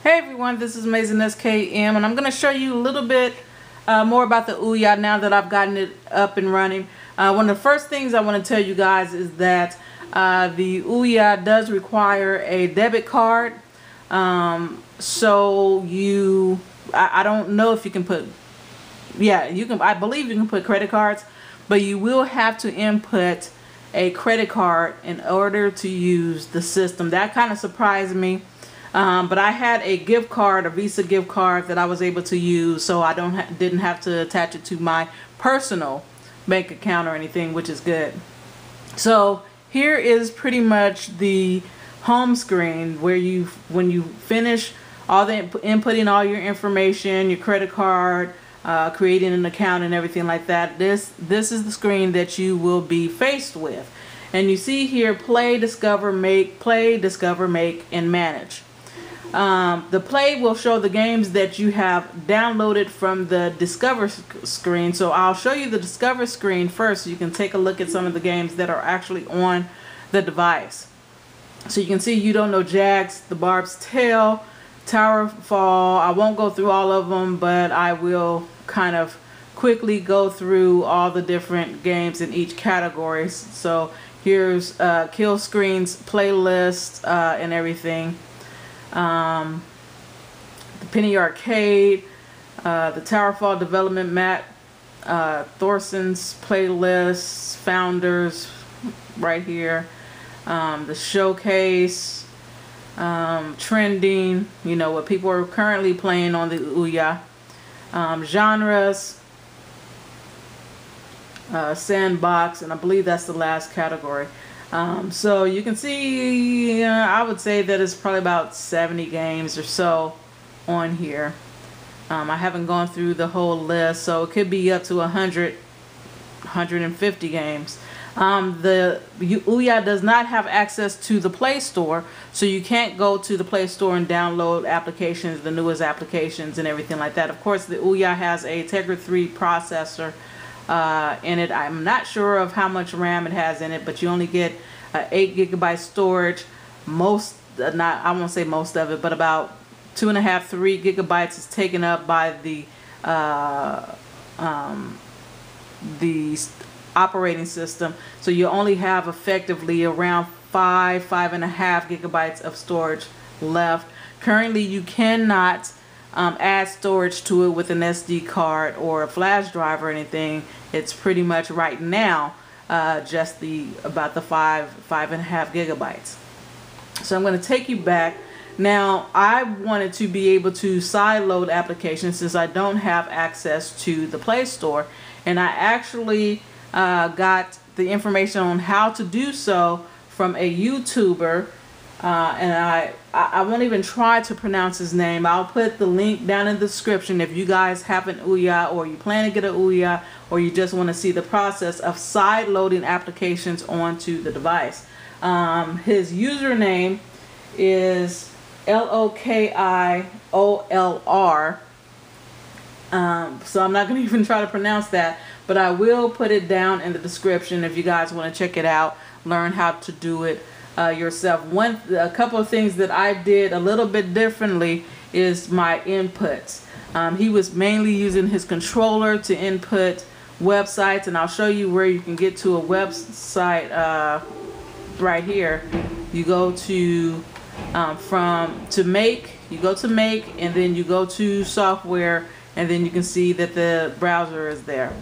Hey everyone, this is Amazing SKM, and I'm going to show you a little bit more about the Ouya now that I've gotten it up and running. One of the first things I want to tell you guys is that the Ouya does require a debit card. So I don't know if you can put, you can. I believe you can put credit cards, but you will have to input a credit card in order to use the system. That kind of surprised me. But I had a gift card, a Visa gift card that I was able to use, so I didn't have to attach it to my personal bank account or anything, which is good. So here is pretty much the home screen where when you finish all the inputting all your information, your credit card, creating an account and everything like that. This is the screen that you will be faced with, and you see here: play, discover, make, and manage. The play will show the games that you have downloaded from the discover screen. So I'll show you the discover screen first so you can take a look at some of the games that are actually on the device. So you can see You Don't Know Jags, The Barb's Tale, Tower Fall. I won't go through all of them, but I will kind of quickly go through all the different games in each category. So here's Kill Screen's playlist and everything. The Penny Arcade, the Towerfall Development Map, Thorson's Playlists, Founders, right here, the Showcase, Trending, you know, what people are currently playing on the Ouya, Genres, Sandbox, and I believe that's the last category. So you can see, I would say that it's probably about 70 games or so on here. I haven't gone through the whole list, so it could be up to 100, 150 games. The Ouya does not have access to the Play Store, so you can't go to the Play Store and download applications, the newest applications and everything like that. Of course, the Ouya has a Tegra 3 processor in it. I'm not sure of how much RAM it has in it, but you only get 8 GB storage. I won't say most of it, but about 2.5, 3 GB is taken up by the operating system. So you only have effectively around 5.5 GB of storage left. Currently, you cannot add storage to it with an SD card or a flash drive or anything. It's pretty much right now just about the 5.5 GB. So I'm going to take you back. Now, I wanted to be able to sideload applications since I don't have access to the Play Store, and I actually got the information on how to do so from a YouTuber. And I won't even try to pronounce his name. I'll put the link down in the description if you guys have an Ouya, or you plan to get an Ouya, or you just want to see the process of side loading applications onto the device. His username is LOKIOLR. So I'm not going to even try to pronounce that, but I will put it down in the description if you guys want to check it out, learn how to do it yourself. A couple of things that I did a little bit differently is my inputs. He was mainly using his controller to input websites, and I'll show you where you can get to a website right here. You go to you go to make, and then you go to software, and then you can see that the browser is there.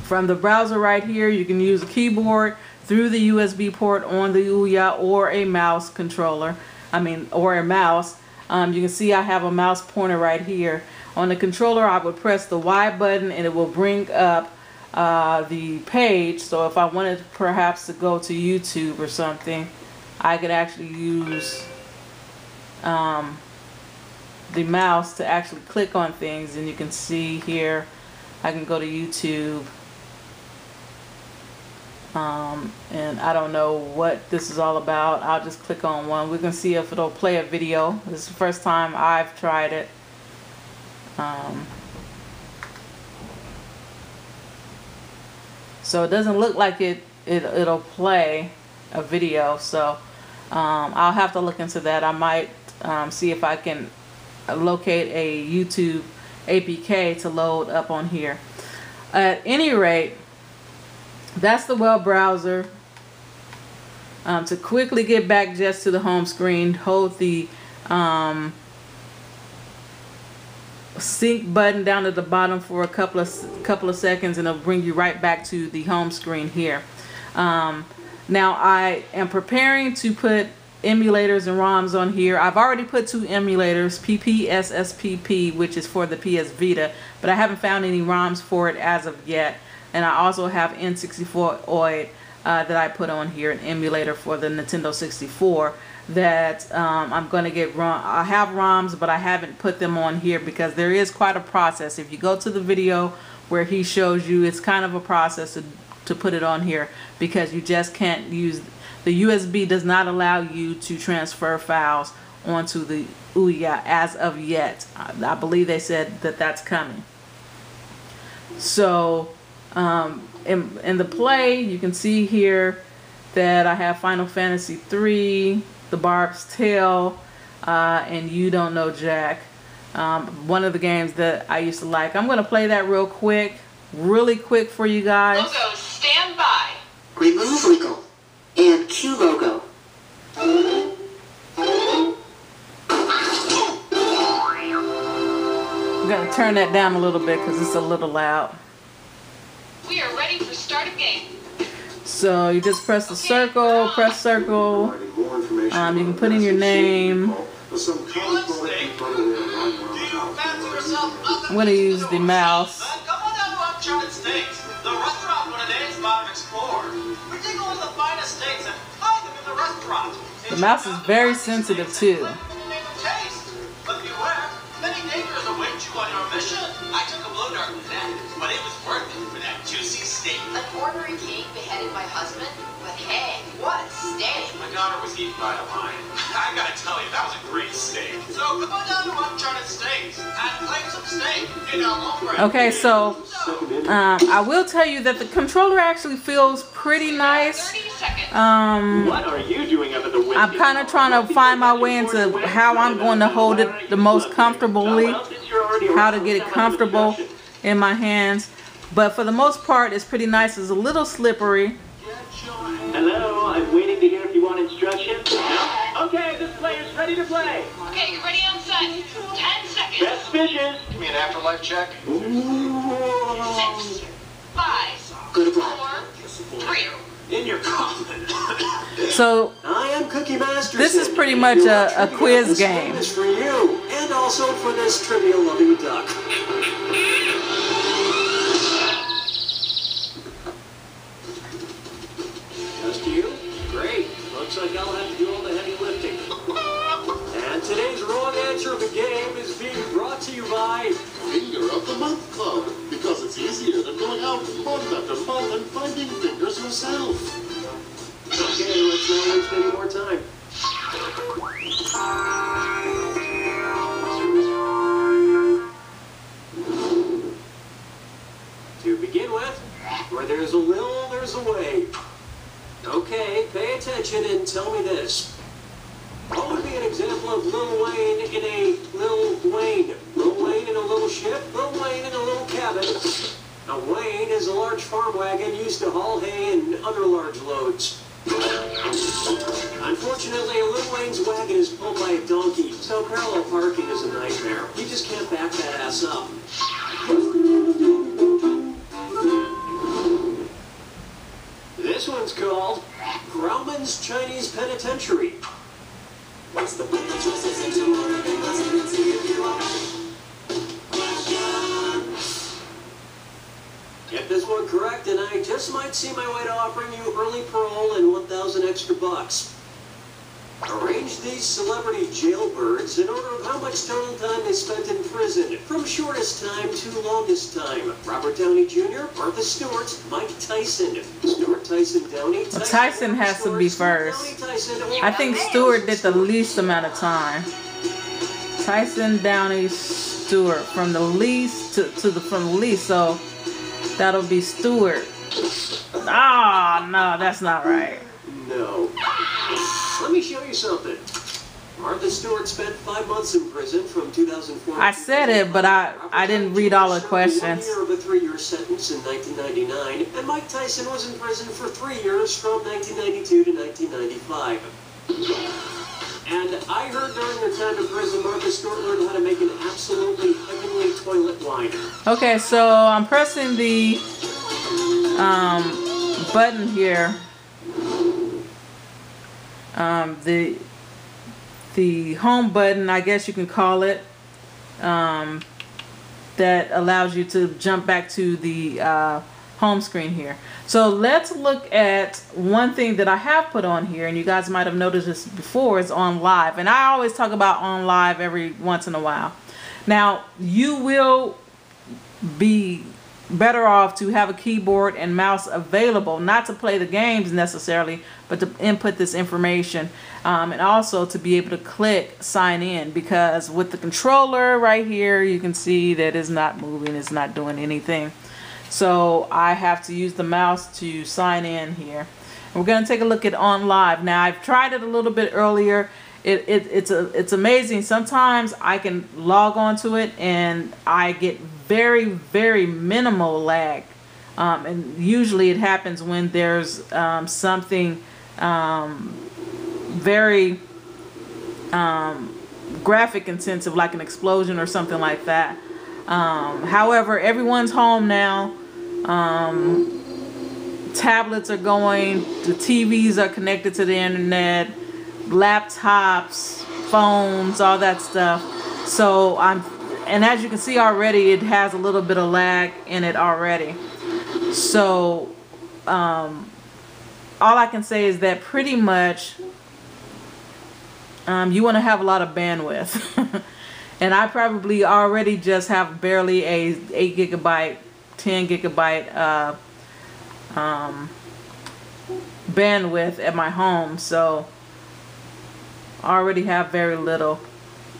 From the browser right here, you can use a keyboard through the USB port on the Ouya, or a mouse controller, or a mouse. You can see I have a mouse pointer right here. On the controller, I would press the Y button and it will bring up the page. So if I wanted perhaps to go to YouTube or something, I could actually use the mouse to actually click on things, and you can see here I can go to YouTube. And I don't know what this is all about. I'll just click on one. We can see if it'll play a video. This is the first time I've tried it. So it doesn't look like it'll play a video. So I'll have to look into that. I might see if I can locate a YouTube APK to load up on here. At any rate, that's the web browser. To quickly get back just to the home screen, hold the sync button down at the bottom for a couple of seconds, and it'll bring you right back to the home screen here. Now I am preparing to put emulators and ROMs on here. I've already put 2 emulators, PPSSPP, which is for the PS Vita, but I haven't found any ROMs for it as of yet. And I also have N64 Ouya that I put on here, an emulator for the Nintendo 64 that I'm going to get ROM. I have ROMs, but I haven't put them on here because there is quite a process. If you go to the video where he shows you, it's kind of a process to put it on here, because you just can't use the USB. Does not allow you to transfer files onto the Ouya as of yet. I believe they said that that's coming. So in the play, you can see here that I have Final Fantasy 3, The Barb's Tale, and You Don't Know Jack. One of the games that I used to like. I'm going to play that really quick for you guys. Logo, stand by. Remove legal and Q logo. I'm going to turn that down a little bit because it's a little loud. We are ready for start of game. So you just press the circle, press circle. You can put in your name. I'm going to use the mouse. The mouse is very sensitive too. An ordinary king beheaded my husband, but hey, what a steak! My daughter was eaten by a lion. I gotta tell you, that was a great steak. So go down to Uncharted Steaks and play some steak in El Hombre. Okay, so I will tell you that the controller actually feels pretty nice. 30 seconds. What are you doing up at the window? I'm kind of trying to find my way into how I'm going to hold it the most comfortably, how to get it comfortable in my hands. But for the most part, it's pretty nice. It's a little slippery. Hello, I'm waiting to hear if you want instructions. No? Okay, this player's ready to play. Okay, you're ready on set. 10 seconds. Best fishes. Give me an afterlife check. 6, 5, 4, 3. In your coffin. So I am Cookie Master. this is pretty much a quiz game. This for you, and also for this trivia-loving duck. Just you? Great. Looks like I'll have to do all the heavy lifting. And today's wrong answer of the game is being brought to you by Finger of the Month Club, because it's easier than going out month after month and finding fingers yourself. Okay, let's not waste any more time. To begin with, where there's a will, there's a way. Okay, pay attention and tell me this. What would be an example of Lil Wayne in a Lil Wayne? Lil Wayne in a little ship? Lil Wayne in a little cabin? A wain is a large farm wagon used to haul hay and other large loads. Unfortunately, a Lil Wayne's wagon is pulled by a donkey, so parallel parking is a nightmare. You just can't back that ass up. This one's called Grauman's Chinese Penitentiary. What's the Get this one correct, and I just might see my way to offering you early parole and 1,000 extra bucks. Arrange these celebrity jailbirds in order of how much total time they spent in prison, from shortest time to longest time. Robert Downey Jr., Martha Stewart, Mike Tyson, Stewart, Tyson, Downey. Tyson has to be first. I think Stewart did the least amount of time. Tyson, Downey, Stewart, from the least from the least. So that'll be Stewart. Ah, no, that's not right. No. Let me show you something. Martha Stewart spent 5 months in prison from 2004. I said it, but I didn't read all the questions. 1 year of a 3-year sentence in 1999, and Mike Tyson was in prison for 3 years from 1992 to 1995. And I heard during her time in prison, Martha Stewart learned how to make an absolutely heavenly toilet liner. Okay, so I'm pressing the button here. The home button, I guess you can call it, that allows you to jump back to the home screen here. So let's look at one thing that I have put on here, and you guys might have noticed this before, is Onlive. And I always talk about Onlive every once in a while. Now, you will be better off to have a keyboard and mouse available, not to play the games necessarily, but to input this information, and also to be able to click sign in, because with the controller right here you can see that it's not moving, it's not doing anything. So I have to use the mouse to sign in here. And we're going to take a look at Onlive. Now, I've tried it a little bit earlier. It's amazing. Sometimes I can log on to it and I get very, very minimal lag. And usually it happens when there's something very graphic intensive, like an explosion or something like that. However, everyone's home now. Tablets are going, the TVs are connected to the internet, laptops, phones, all that stuff. So and as you can see already, it has a little bit of lag in it already. So all I can say is that pretty much you want to have a lot of bandwidth. And I probably already just have barely a 8 gigabyte, 10 gigabyte bandwidth at my home, so I already have very little.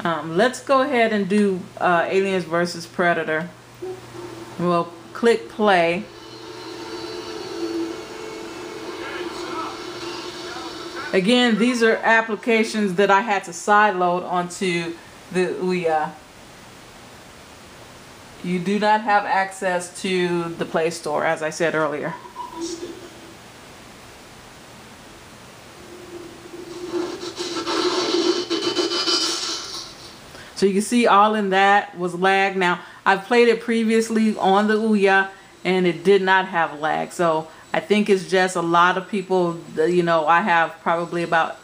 Let's go ahead and do Aliens vs. Predator. We'll click play. Again, these are applications that I had to sideload onto the Ouya. You do not have access to the Play Store, as I said earlier. So you can see all in that was lag. Now, I've played it previously on the Ouya and it did not have lag. So I think it's just a lot of people, you know, I have probably about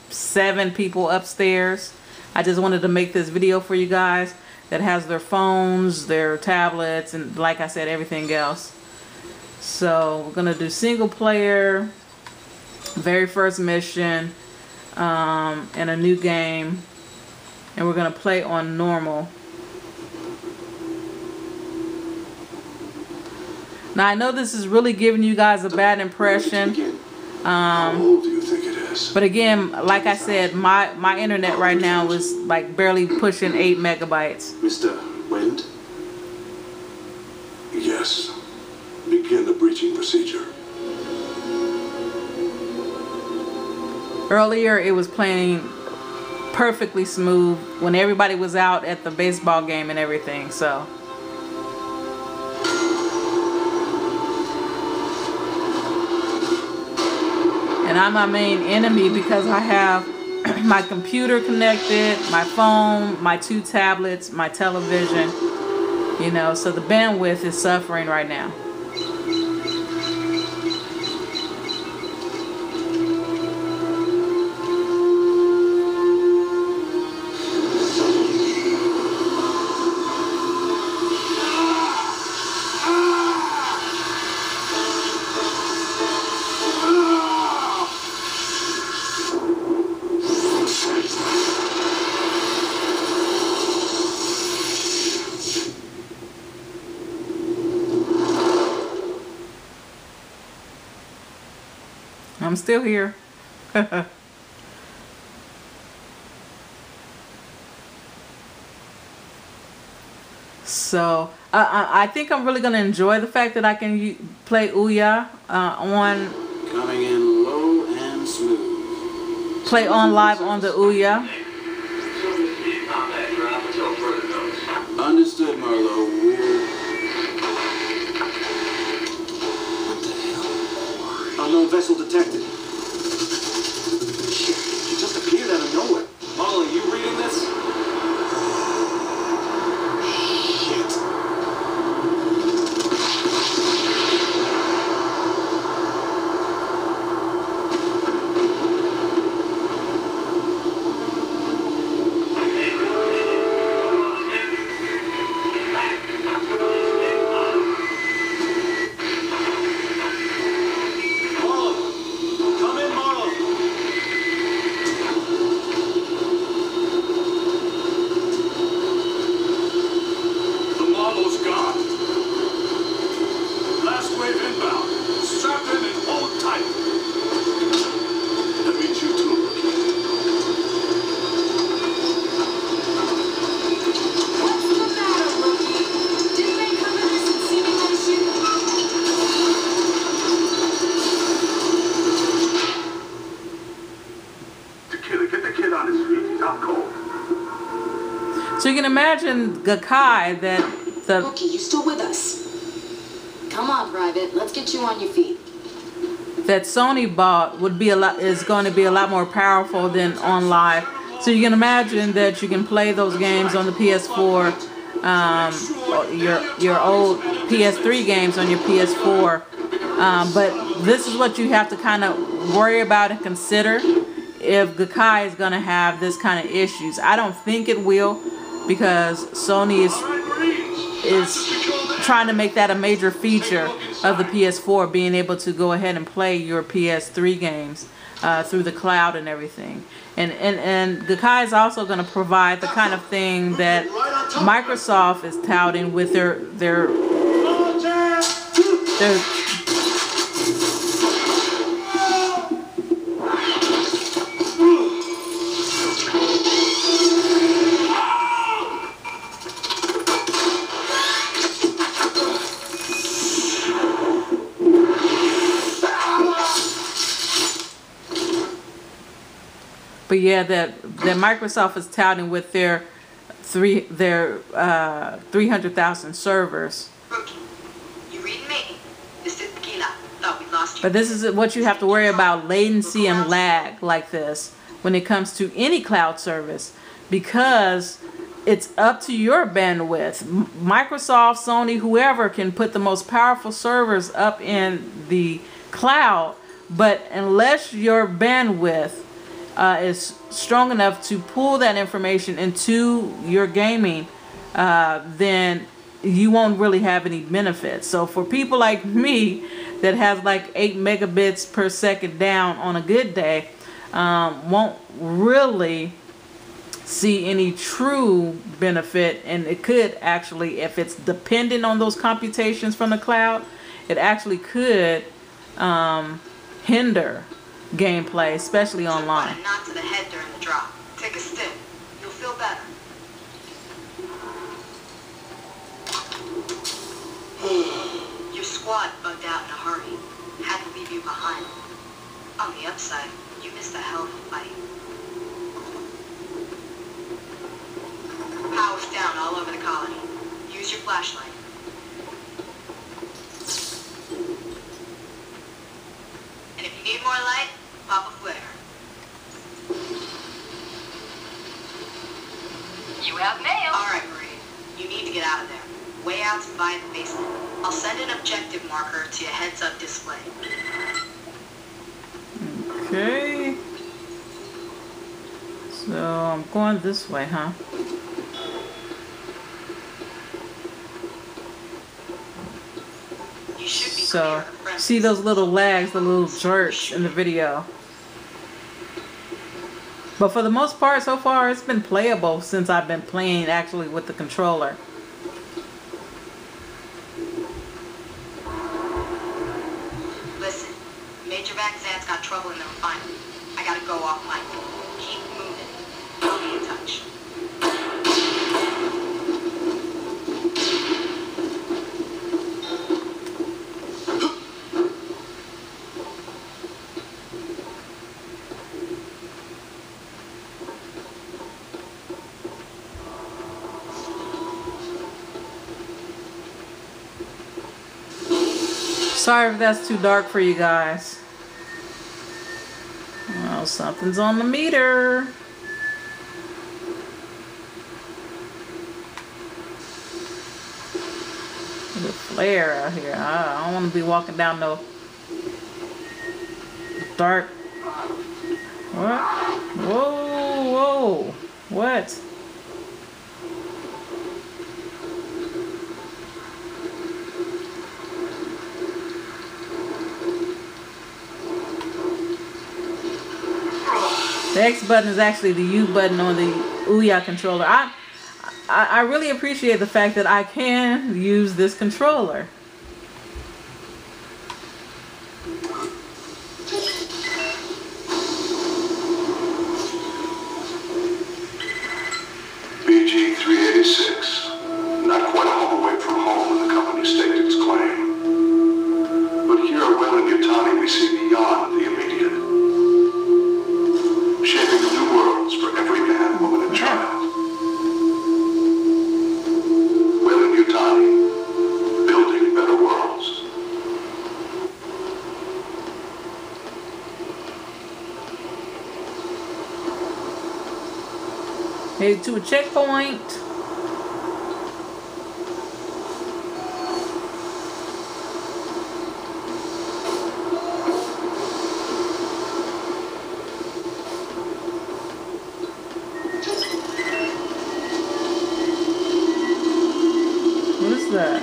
7 people upstairs. I just wanted to make this video for you guys that has their phones, their tablets, and like I said, everything else. So we're gonna do single player, very first mission, and a new game, and we're gonna play on normal. Now I know this is really giving you guys a bad impression. How old do you think it is? But again, like I said, my internet right now is like barely pushing 8 megabytes. Mr. Wendt? Yes. Begin the breaching procedure. Earlier it was playing perfectly smooth when everybody was out at the baseball game and everything, so. And I'm my main enemy because I have my computer connected, my phone, my 2 tablets, my television, you know, so the bandwidth is suffering right now. I'm still here. So I think I'm really going to enjoy the fact that I can play Ouya on. Coming in low and smooth. Play Onlive on the Ouya. So you can imagine Gakai that the Okay, you still with us? Come on, Private. Let's get you on your feet. that Sony bought would be is going to be a lot more powerful than OnLive. So you can imagine that you can play those games on the PS4, your old PS3 games on your PS4. But this is what you have to kind of worry about and consider if Gakai is going to have this kind of issues. I don't think it will, because Sony is trying to make that a major feature of the PS4, being able to go ahead and play your PS3 games through the cloud and everything. And Gakai is also going to provide the kind of thing that Microsoft is touting with their But yeah, that Microsoft is touting with their 300,000 servers. Rookie, you reading me? This is Tequila. Thought we lost you. But this is what you have to worry about, latency and lag like this when it comes to any cloud service, because it's up to your bandwidth. Microsoft, Sony, whoever can put the most powerful servers up in the cloud, but unless your bandwidth is strong enough to pull that information into your gaming, then you won't really have any benefits. So for people like me that has like 8 megabits per second down on a good day, won't really see any true benefit. And it could actually, if it's dependent on those computations from the cloud, it actually could hinder gameplay, especially online. A knot to the head during the drop. Take a stim. You'll feel better. Your squad bugged out in a hurry. Had to leave you behind. On the upside, you missed a hell of a fight. Power's down all over the colony. Use your flashlight. And if you need more light, pop a flare. You have mail. All right, Marie. You need to get out of there. Way out by the basement. I'll send an objective marker to your heads-up display. Okay. So I'm going this way, huh? You should be So clear. see those little lags, the little jerks in the video. But for the most part, so far, it's been playable since I've been playing actually with the controller. Listen, Major Van Zant's got trouble in the refinery. I gotta go off mic. Keep moving. I'll be in touch. Sorry if that's too dark for you guys. Well, something's on the meter. There's a flare out here. I don't want to be walking down no dark. What? Whoa, whoa. What? The X button is actually the U button on the Ouya controller. I really appreciate the fact that I can use this controller. BG-386. Not quite a home away from home when the company staked its claim. But here at Will and Yutani we see beyond the immediate. Shaping new worlds for every man, woman, and child. get to a checkpoint. What is that?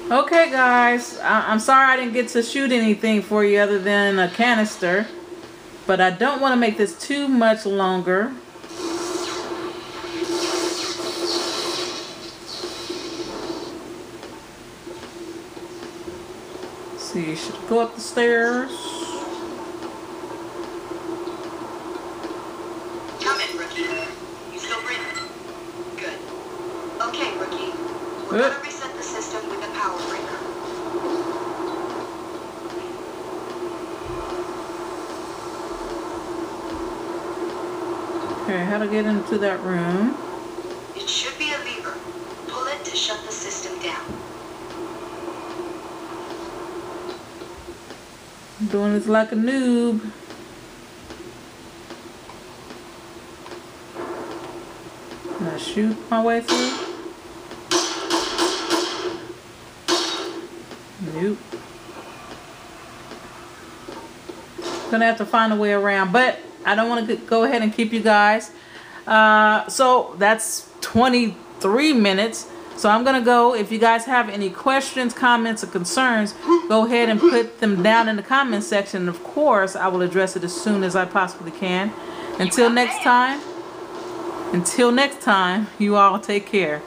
Okay guys, I'm sorry I didn't get to shoot anything for you other than a canister, but I don't want to make this too much longer. Let's see, should I go up the stairs? Come in, rookie. You still breathing? Good. Okay, rookie. We're gonna reset the system with a power breaker. Okay, how to get into that room? It should be a lever. Pull it to shut the system down. I'm doing this like a noob. Can I shoot my way through? Nope. Gonna have to find a way around, but I don't want to go ahead and keep you guys. So that's 23 minutes. So I'm gonna go. If you guys have any questions, comments, or concerns, go ahead and put them down in the comment section. Of course, I will address it as soon as I possibly can. Until next time, you all take care.